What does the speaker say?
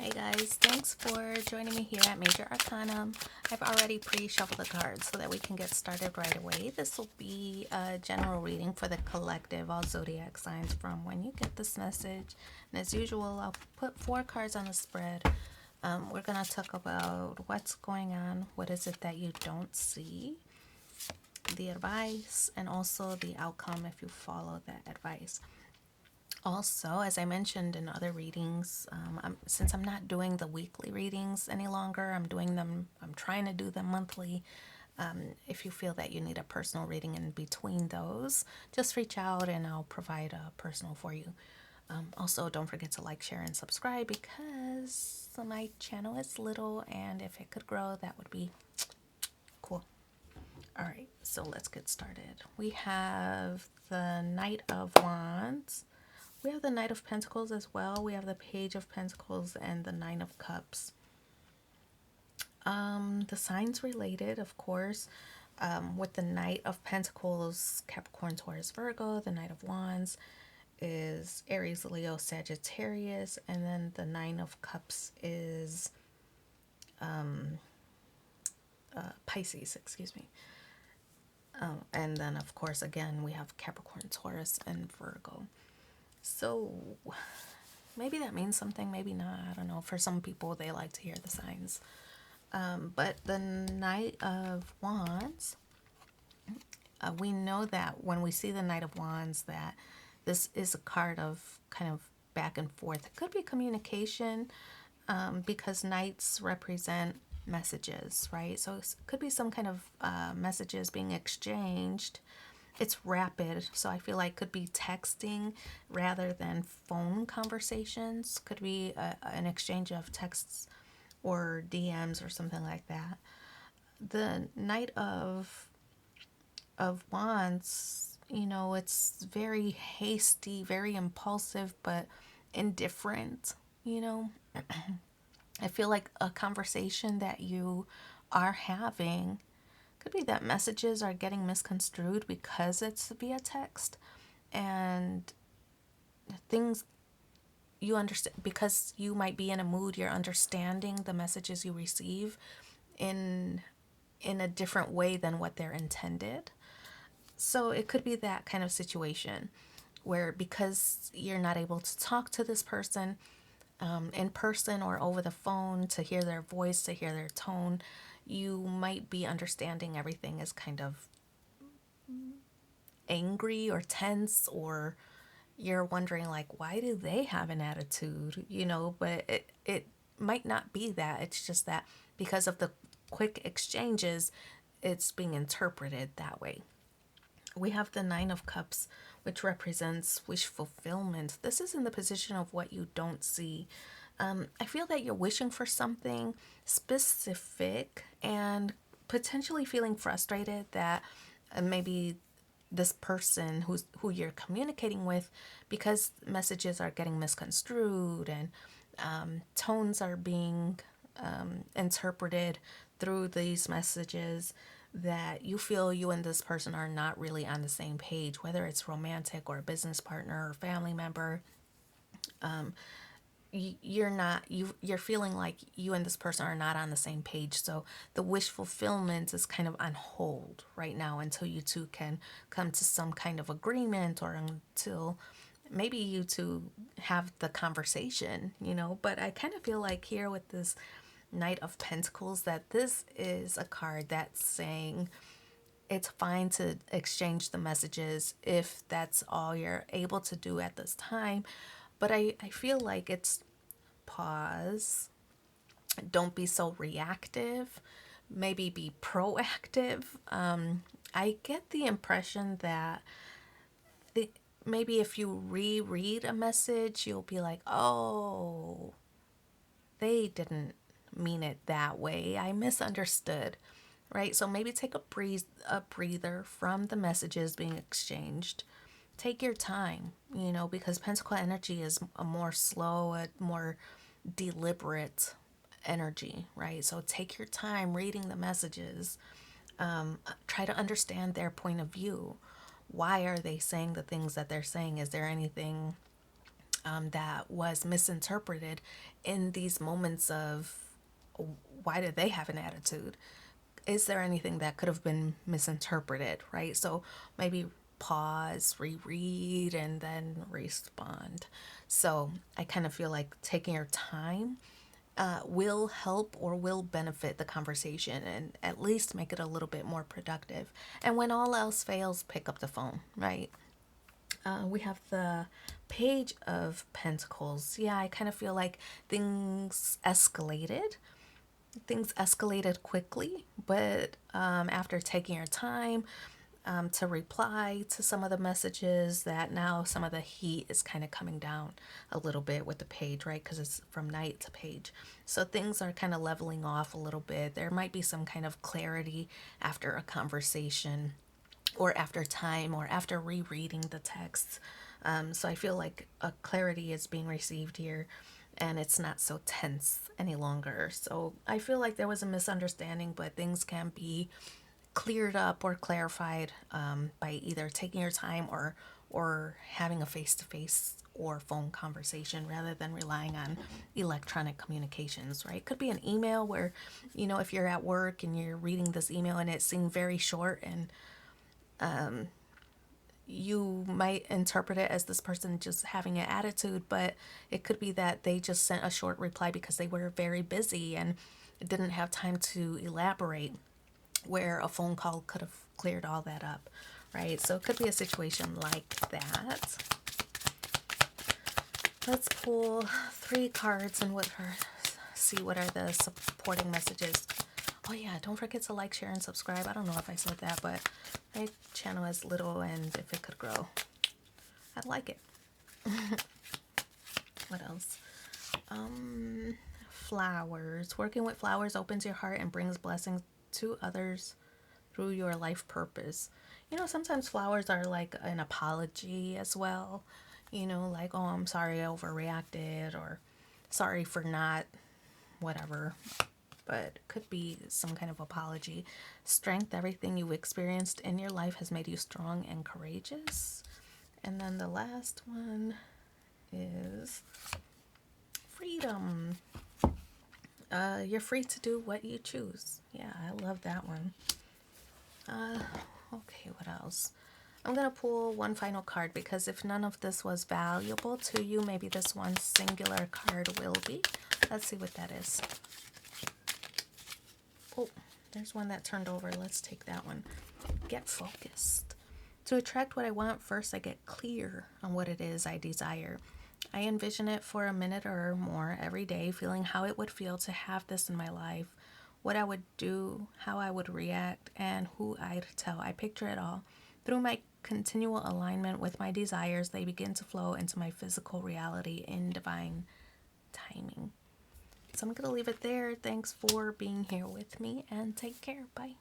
Hey guys, thanks for joining me here at Major Arcanum. I've already pre-shuffled the cards so that we can get started right away. This will be a general reading for the collective, all zodiac signs from when you get this message. And as usual, I'll put 4 cards on the spread. We're going to talk about what's going on, what is it that you don't see, the advice, and also the outcome if you follow that advice. Also, as I mentioned in other readings, since I'm not doing the weekly readings any longer, I'm trying to do them monthly. If you feel that you need a personal reading in between those, just reach out and I'll provide a personal for you. Also, don't forget to like, share, and subscribe because my channel is little and if it could grow, that would be cool. All right, so let's get started. We have the Knight of Wands. We have the Knight of Pentacles as well. We have the Page of Pentacles and the Nine of Cups. The signs related, of course, with the Knight of Pentacles, Capricorn, Taurus, Virgo. The Knight of Wands is Aries, Leo, Sagittarius. And then the Nine of Cups is Pisces, excuse me. And then, of course, again, we have Capricorn, Taurus, and Virgo. So maybe that means something, maybe not. I don't know. For some people, they like to hear the signs. But the Knight of Wands, we know that when we see the Knight of Wands, that this is a card of kind of back and forth. It could be communication because knights represent messages, right? So it could be some kind of messages being exchanged. It's rapid, so I feel like could be texting rather than phone conversations. Could be an exchange of texts or DMs or something like that. The Knight of Wands, it's very hasty, very impulsive, but indifferent, I feel like a conversation that you are having could be that messages are getting misconstrued because it's via text and things you understand because you might be in a mood, you're understanding the messages you receive in a different way than what they're intended. So it could be that kind of situation where because you're not able to talk to this person in person or over the phone to hear their voice, to hear their tone, you might be understanding everything as kind of angry or tense, or you're wondering like, why do they have an attitude, but it might not be that. It's just that because of the quick exchanges, it's being interpreted that way. We have the Nine of Cups, which represents wish fulfillment. This is in the position of what you don't see. I feel that you're wishing for something specific and potentially feeling frustrated that maybe this person who you're communicating with, because messages are getting misconstrued and tones are being interpreted through these messages, that you feel you and this person are not really on the same page, whether it's romantic or a business partner or family member. You're feeling like you and this person are not on the same page, so the wish fulfillment is kind of on hold right now until you two can come to some kind of agreement, or until maybe you two have the conversation, but I kind of feel like here with this Knight of Pentacles that this is a card that's saying it's fine to exchange the messages if that's all you're able to do at this time. But I feel like it's pause. Don't be so reactive. Maybe be proactive. I get the impression that maybe if you reread a message, you'll be like, oh, they didn't mean it that way. I misunderstood. Right? So maybe take a breather from the messages being exchanged. Take your time, because Pentacle energy is a more slow, a more deliberate energy, right? So take your time reading the messages. Try to understand their point of view. Why are they saying the things that they're saying? Is there anything that was misinterpreted in these moments of why did they have an attitude? Is there anything that could have been misinterpreted, right? So maybe pause, reread, and then respond. So I kind of feel like taking your time will help or will benefit the conversation and at least make it a little bit more productive. And when all else fails, pick up the phone, right? We have the Page of Pentacles. Yeah, I kind of feel like things escalated quickly, but after taking your time to reply to some of the messages, that now some of the heat is kind of coming down a little bit with the page, right? Because it's from knight to page. So things are kind of leveling off a little bit. There might be some kind of clarity after a conversation or after time or after rereading the text. So I feel like a clarity is being received here and it's not so tense any longer. So I feel like there was a misunderstanding, but things can be cleared up or clarified by either taking your time or having a face-to-face or phone conversation rather than relying on electronic communications, right? Could be an email where, if you're at work and you're reading this email and it seemed very short, and you might interpret it as this person just having an attitude, but it could be that they just sent a short reply because they were very busy and didn't have time to elaborate, where a phone call could have cleared all that up, right? So it could be a situation like that. Let's pull 3 cards and see what are the supporting messages. Oh yeah, don't forget to like, share, and subscribe. I don't know if I said that, but my channel is little, and if it could grow, I'd like it. What else? Flowers. Working with flowers opens your heart and brings blessings to others through your life purpose. Sometimes flowers are like an apology as well. Like, oh, I'm sorry I overreacted, or sorry for not whatever. But it could be some kind of apology. Strength, everything you've experienced in your life has made you strong and courageous. And then the last one is freedom. You're free to do what you choose. Yeah, I love that one. Okay, what else? I'm going to pull one final card because if none of this was valuable to you, maybe this one singular card will be. Let's see what that is. Oh, there's one that turned over. Let's take that one. Get focused. To attract what I want, first I get clear on what it is I desire. I envision it for a minute or more every day, feeling how it would feel to have this in my life, what I would do, how I would react, and who I'd tell. I picture it all. Through my continual alignment with my desires, they begin to flow into my physical reality in divine timing. So I'm going to leave it there. Thanks for being here with me, and take care. Bye.